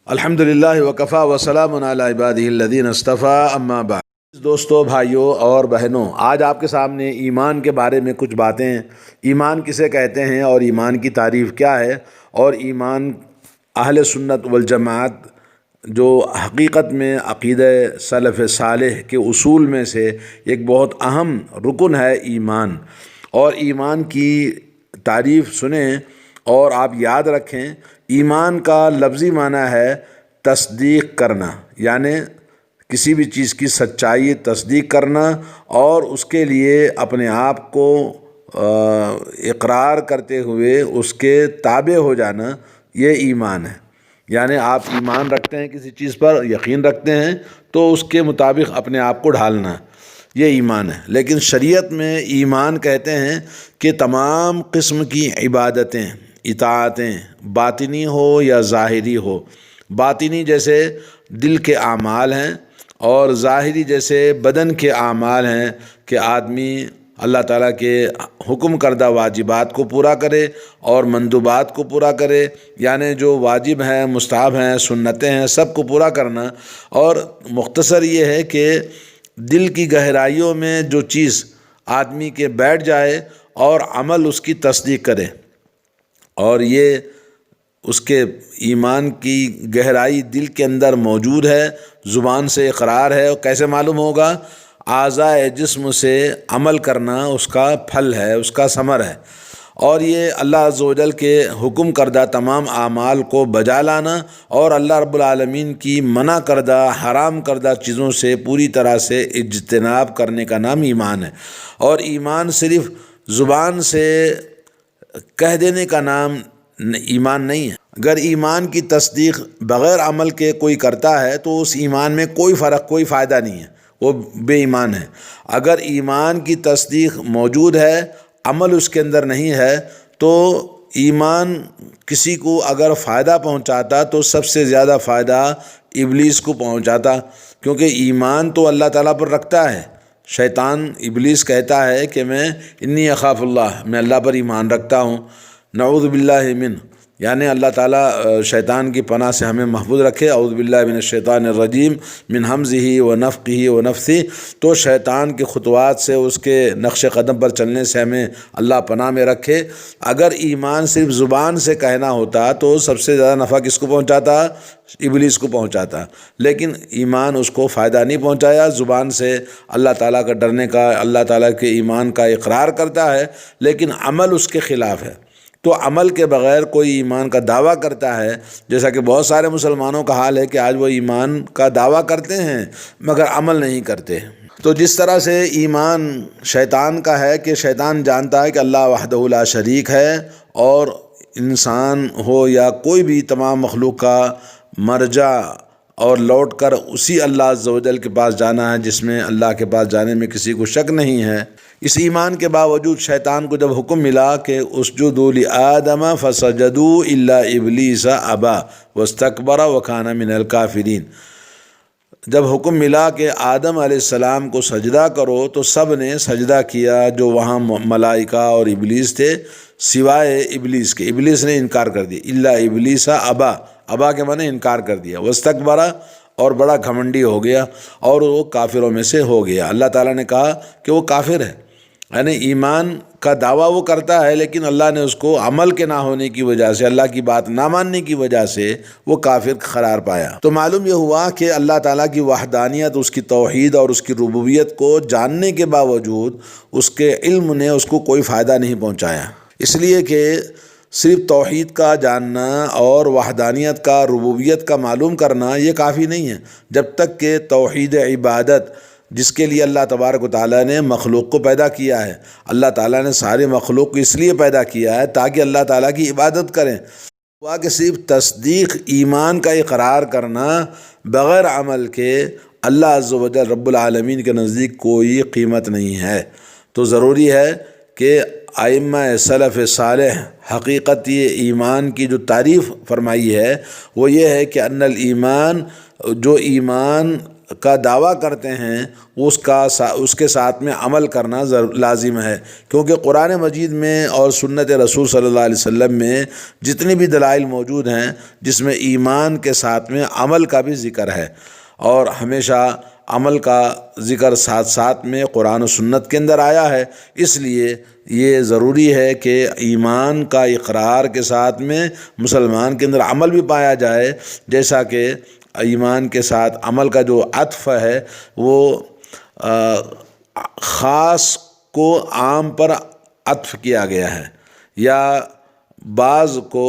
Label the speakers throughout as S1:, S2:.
S1: الحمدللہ وکفا وسلام علی عبادہ الذین اصطفیٰ اما بعد۔ دوستو، بھائیوں اور بہنوں، آج آپ کے سامنے ایمان کے بارے میں کچھ باتیں، ایمان کسے کہتے ہیں اور ایمان کی تعریف کیا ہے، اور ایمان اہل سنت والجماعت جو حقیقت میں عقیدہ سلف صالح کے اصول میں سے ایک بہت اہم رکن ہے ایمان، اور ایمان کی تعریف سنیں اور آپ یاد رکھیں۔ ایمان کا لفظی معنی ہے تصدیق کرنا، یعنی کسی بھی چیز کی سچائی تصدیق کرنا اور اس کے لیے اپنے آپ کو اقرار کرتے ہوئے اس کے تابع ہو جانا، یہ ایمان ہے۔ یعنی آپ ایمان رکھتے ہیں، کسی چیز پر یقین رکھتے ہیں تو اس کے مطابق اپنے آپ کو ڈھالنا، یہ ایمان ہے۔ لیکن شریعت میں ایمان کہتے ہیں کہ تمام قسم کی عبادتیں، اطاعتیں، باطنی ہو یا ظاہری ہو، باطنی جیسے دل کے اعمال ہیں اور ظاہری جیسے بدن کے اعمال ہیں کہ آدمی اللہ تعالیٰ کے حکم کردہ واجبات کو پورا کرے اور مندوبات کو پورا کرے، یعنی جو واجب ہیں، مستحب ہیں، سنتیں ہیں، سب کو پورا کرنا۔ اور مختصر یہ ہے کہ دل کی گہرائیوں میں جو چیز آدمی کے بیٹھ جائے اور عمل اس کی تصدیق کرے، اور یہ اس کے ایمان کی گہرائی دل کے اندر موجود ہے، زبان سے اقرار ہے۔ اور کیسے معلوم ہوگا؟ اعضائے جسم سے عمل کرنا اس کا پھل ہے، اس کا ثمر ہے، اور یہ اللہ عز و جل کے حکم کردہ تمام اعمال کو بجا لانا اور اللہ رب العالمین کی منع کردہ، حرام کردہ چیزوں سے پوری طرح سے اجتناب کرنے کا نام ایمان ہے۔ اور ایمان صرف زبان سے کہہ دینے کا نام ایمان نہیں ہے۔ اگر ایمان کی تصدیق بغیر عمل کے کوئی کرتا ہے تو اس ایمان میں کوئی فرق، کوئی فائدہ نہیں ہے، وہ بے ایمان ہے۔ اگر ایمان کی تصدیق موجود ہے، عمل اس کے اندر نہیں ہے، تو ایمان کسی کو اگر فائدہ پہنچاتا تو سب سے زیادہ فائدہ ابلیس کو پہنچاتا، کیونکہ ایمان تو اللہ تعالیٰ پر رکھتا ہے۔ شیطان ابلیس کہتا ہے کہ میں انی اخاف اللہ، میں اللہ پر ایمان رکھتا ہوں، نعوذ باللہ من، یعنی اللہ تعالیٰ شیطان کی پناہ سے ہمیں محفوظ رکھے۔ اعوذ باللہ من الشیطان الرجیم من حمزہ ونفخہ ونفثہ، تو شیطان کے خطوات سے، اس کے نقش قدم پر چلنے سے ہمیں اللہ پناہ میں رکھے۔ اگر ایمان صرف زبان سے کہنا ہوتا تو سب سے زیادہ نفع کس کو پہنچاتا؟ ابلیس کو پہنچاتا، لیکن ایمان اس کو فائدہ نہیں پہنچایا۔ زبان سے اللہ تعالیٰ کا ڈرنے کا، اللہ تعالیٰ کے ایمان کا اقرار کرتا ہے، لیکن عمل اس کے خلاف ہے۔ تو عمل کے بغیر کوئی ایمان کا دعویٰ کرتا ہے، جیسا کہ بہت سارے مسلمانوں کا حال ہے کہ آج وہ ایمان کا دعویٰ کرتے ہیں مگر عمل نہیں کرتے۔ تو جس طرح سے ایمان شیطان کا ہے کہ شیطان جانتا ہے کہ اللہ وحدہ لا شریک ہے، اور انسان ہو یا کوئی بھی تمام مخلوق کا مرجع اور لوٹ کر اسی اللہ عز و جل کے پاس جانا ہے، جس میں اللہ کے پاس جانے میں کسی کو شک نہیں ہے۔ اس ایمان کے باوجود شیطان کو جب حکم ملا کہ اسجدوا لآدم فسجدوا الا ابلیس ابا واستکبر وکان من الکافرین، جب حکم ملا کہ آدم علیہ السلام کو سجدہ کرو تو سب نے سجدہ کیا، جو وہاں ملائکہ اور ابلیس تھے، سوائے ابلیس کے۔ ابلیس نے انکار کر دیا، الا ابلیس ابا، ابا کے معنی انکار کر دیا، واستکبر، اور بڑا گھمنڈی ہو گیا اور وہ کافروں میں سے ہو گیا۔ اللہ تعالیٰ نے کہا کہ وہ کافر ہے، یعنی ایمان کا دعویٰ وہ کرتا ہے لیکن اللہ نے اس کو عمل کے نہ ہونے کی وجہ سے، اللہ کی بات نہ ماننے کی وجہ سے وہ کافر قرار پایا۔ تو معلوم یہ ہوا کہ اللہ تعالیٰ کی وحدانیت، اس کی توحید اور اس کی ربوبیت کو جاننے کے باوجود اس کے علم نے اس کو کوئی فائدہ نہیں پہنچایا، اس لیے کہ صرف توحید کا جاننا اور وحدانیت کا، ربوبیت کا معلوم کرنا یہ کافی نہیں ہے، جب تک کہ توحید عبادت، جس کے لیے اللہ تبارک و تعالیٰ نے مخلوق کو پیدا کیا ہے، اللہ تعالیٰ نے سارے مخلوق کو اس لیے پیدا کیا ہے تاکہ اللہ تعالیٰ کی عبادت کریں۔ ہوا کہ صرف تصدیق، ایمان کا اقرار کرنا بغیر عمل کے اللہ عز و جل رب العالمین کے نزدیک کوئی قیمت نہیں ہے۔ تو ضروری ہے کہ ائمہ سلف صالح حقیقت یہ ایمان کی جو تعریف فرمائی ہے وہ یہ ہے کہ ان الایمان، جو ایمان کا دعویٰ کرتے ہیں اس کے ساتھ میں عمل کرنا لازم ہے، کیونکہ قرآن مجید میں اور سنت رسول صلی اللہ علیہ وسلم میں جتنی بھی دلائل موجود ہیں جس میں ایمان کے ساتھ میں عمل کا بھی ذکر ہے، اور ہمیشہ عمل کا ذکر ساتھ ساتھ میں قرآن و سنت کے اندر آیا ہے۔ اس لیے یہ ضروری ہے کہ ایمان کا اقرار کے ساتھ میں مسلمان کے اندر عمل بھی پایا جائے، جیسا کہ ایمان کے ساتھ عمل کا جو عطف ہے وہ خاص کو عام پر عطف کیا گیا ہے، یا بعض کو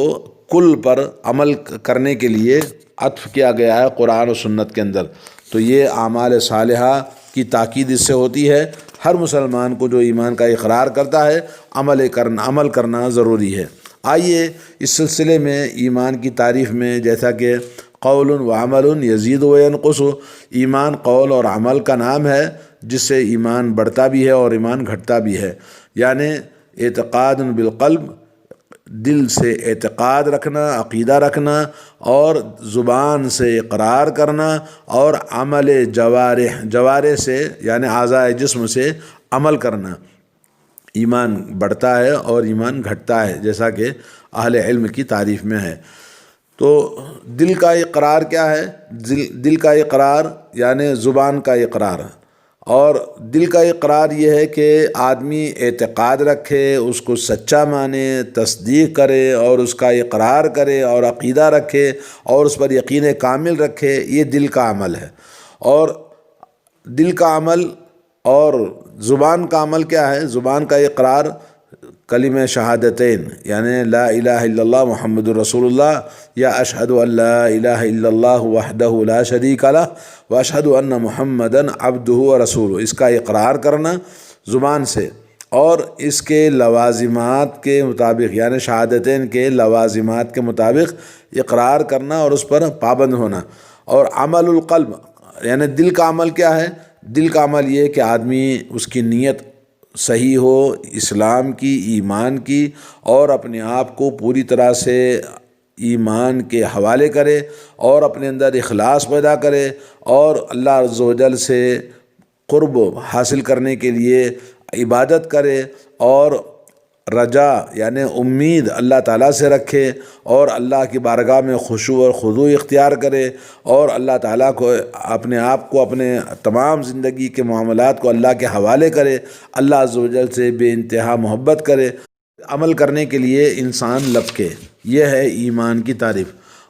S1: کل پر عمل کرنے کے لیے عطف کیا گیا ہے قرآن و سنت کے اندر۔ تو یہ اعمال صالحہ کی تاکید اس سے ہوتی ہے۔ ہر مسلمان کو جو ایمان کا اقرار کرتا ہے عمل کرنا ضروری ہے۔ آئیے اس سلسلے میں ایمان کی تعریف میں، جیسا کہ قول و عمل یزید و ینقص، ایمان قول اور عمل کا نام ہے جس سے ایمان بڑھتا بھی ہے اور ایمان گھٹتا بھی ہے، یعنی اعتقاد بالقلب، دل سے اعتقاد رکھنا، عقیدہ رکھنا، اور زبان سے اقرار کرنا، اور عمل جوارح سے یعنی اعضاء جسم سے عمل کرنا۔ ایمان بڑھتا ہے اور ایمان گھٹتا ہے، جیسا کہ اہل علم کی تعریف میں ہے۔ تو دل کا اقرار کیا ہے؟ دل کا اقرار یعنی زبان کا اقرار، اور دل کا اقرار یہ ہے کہ آدمی اعتقاد رکھے، اس کو سچا مانے، تصدیق کرے اور اس کا اقرار کرے اور عقیدہ رکھے اور اس پر یقین کامل رکھے، یہ دل کا عمل ہے۔ اور دل کا عمل اور زبان کا عمل کیا ہے؟ زبان کا اقرار کلمہ شہادتین یعنی لا الہ الا اللہ محمد رسول اللہ، یا اشہد ان لا الہ الا اللہ وحدہ لا شریک لہ واشہد ان محمدًا عبدہ ورسولہ، اس کا اقرار کرنا زبان سے، اور اس کے لوازمات کے مطابق یعنی شہادتین کے لوازمات کے مطابق اقرار کرنا اور اس پر پابند ہونا۔ اور عمل القلب یعنی دل کا عمل کیا ہے؟ دل کا عمل یہ کہ آدمی اس کی نیت صحیح ہو اسلام کی، ایمان کی، اور اپنے آپ کو پوری طرح سے ایمان کے حوالے کرے اور اپنے اندر اخلاص پیدا کرے، اور اللہ عز و جل سے قرب حاصل کرنے کے لیے عبادت کرے، اور رجا یعنی امید اللہ تعالیٰ سے رکھے، اور اللہ کی بارگاہ میں خشوع اور خضوع اختیار کرے، اور اللہ تعالیٰ کو اپنے آپ کو اپنے تمام زندگی کے معاملات کو اللہ کے حوالے کرے، اللہ عز و جل سے بے انتہا محبت کرے، عمل کرنے کے لیے انسان لپکے۔ یہ ہے ایمان کی تعریف۔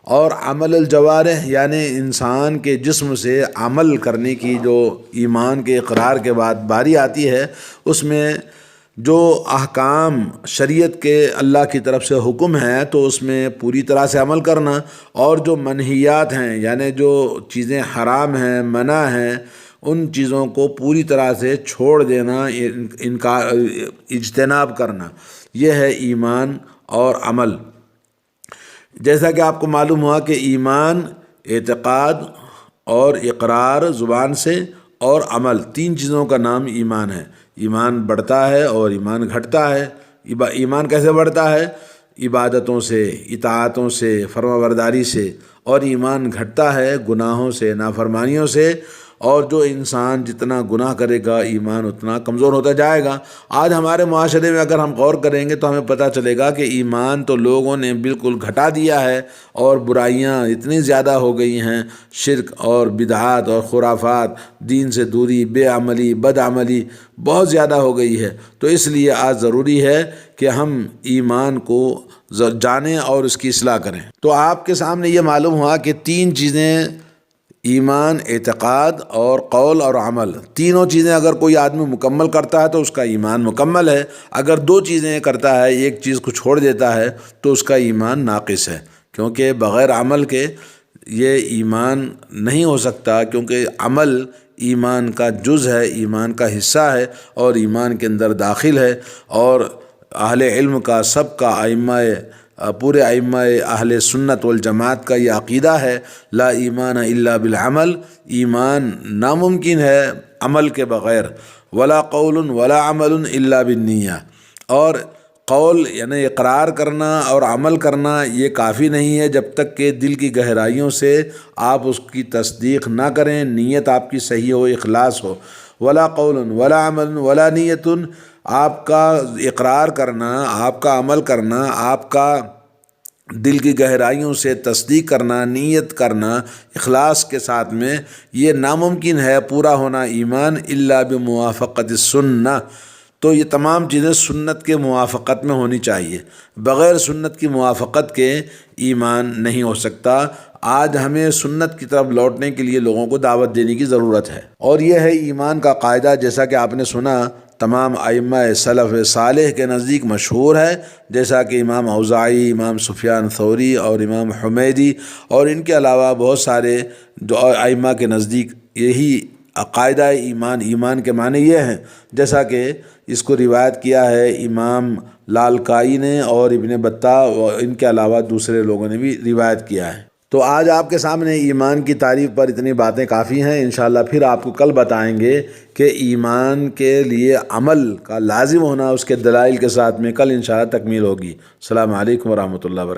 S1: اور عمل الجوارح یعنی انسان کے جسم سے عمل کرنے کی جو ایمان کے اقرار کے بعد باری آتی ہے، اس میں جو احکام شریعت کے اللہ کی طرف سے حکم ہے تو اس میں پوری طرح سے عمل کرنا، اور جو منہیات ہیں یعنی جو چیزیں حرام ہیں، منع ہیں، ان چیزوں کو پوری طرح سے چھوڑ دینا، اجتناب کرنا، یہ ہے ایمان اور عمل۔ جیسا کہ آپ کو معلوم ہوا کہ ایمان اعتقاد اور اقرار زبان سے اور عمل، تین چیزوں کا نام ایمان ہے۔ ایمان بڑھتا ہے اور ایمان گھٹتا ہے۔ ایمان کیسے بڑھتا ہے؟ عبادتوں سے، اطاعتوں سے، فرمانبرداری سے، اور ایمان گھٹتا ہے گناہوں سے، نافرمانیوں سے، اور جو انسان جتنا گناہ کرے گا ایمان اتنا کمزور ہوتا جائے گا۔ آج ہمارے معاشرے میں اگر ہم غور کریں گے تو ہمیں پتہ چلے گا کہ ایمان تو لوگوں نے بالکل گھٹا دیا ہے، اور برائیاں اتنی زیادہ ہو گئی ہیں، شرک اور بدعات اور خرافات، دین سے دوری، بے عملی، بد عملی بہت زیادہ ہو گئی ہے۔ تو اس لیے آج ضروری ہے کہ ہم ایمان کو جانیں اور اس کی اصلاح کریں۔ تو آپ کے سامنے یہ معلوم ہوا کہ تین چیزیں، ایمان، اعتقاد اور قول اور عمل، تینوں چیزیں اگر کوئی آدمی مکمل کرتا ہے تو اس کا ایمان مکمل ہے۔ اگر دو چیزیں کرتا ہے، ایک چیز کو چھوڑ دیتا ہے، تو اس کا ایمان ناقص ہے، کیونکہ بغیر عمل کے یہ ایمان نہیں ہو سکتا، کیونکہ عمل ایمان کا جز ہے، ایمان کا حصہ ہے اور ایمان کے اندر داخل ہے۔ اور اہل علم کا، سب کا، پورے ائمہ اہل سنت والجماعت کا یہ عقیدہ ہے، لا ایمان الا بالعمل، ایمان ناممکن ہے عمل کے بغیر، ولا قول ولا عمل الا بالنیہ، اور قول یعنی اقرار کرنا اور عمل کرنا یہ کافی نہیں ہے جب تک کہ دل کی گہرائیوں سے آپ اس کی تصدیق نہ کریں، نیت آپ کی صحیح ہو، اخلاص ہو۔ ولا قول ولا عمل ولا نیت، آپ کا اقرار کرنا، آپ کا عمل کرنا، آپ کا دل کی گہرائیوں سے تصدیق کرنا، نیت کرنا اخلاص کے ساتھ میں، یہ ناممکن ہے پورا ہونا ایمان الا بموافقت السنہ۔ تو یہ تمام چیزیں سنت کے موافقت میں ہونی چاہیے، بغیر سنت کی موافقت کے ایمان نہیں ہو سکتا۔ آج ہمیں سنت کی طرف لوٹنے کے لیے لوگوں کو دعوت دینے کی ضرورت ہے، اور یہ ہے ایمان کا قاعدہ، جیسا کہ آپ نے سنا تمام ائمہ سلف صالح کے نزدیک مشہور ہے، جیسا کہ امام اوزاعی، امام سفیان ثوری اور امام حمیدی اور ان کے علاوہ بہت سارے جو ائمہ کے نزدیک یہی قاعدہ ایمان کے معنی یہ ہیں، جیسا کہ اس کو روایت کیا ہے امام لالکائی نے اور ابن بطہ اور ان کے علاوہ دوسرے لوگوں نے بھی روایت کیا ہے۔ تو آج آپ کے سامنے ایمان کی تعریف پر اتنی باتیں کافی ہیں، انشاءاللہ پھر آپ کو کل بتائیں گے کہ ایمان کے لیے عمل کا لازم ہونا اس کے دلائل کے ساتھ میں کل انشاءاللہ تکمیل ہوگی۔ السلام علیکم ورحمۃ اللہ وبرکاتہ۔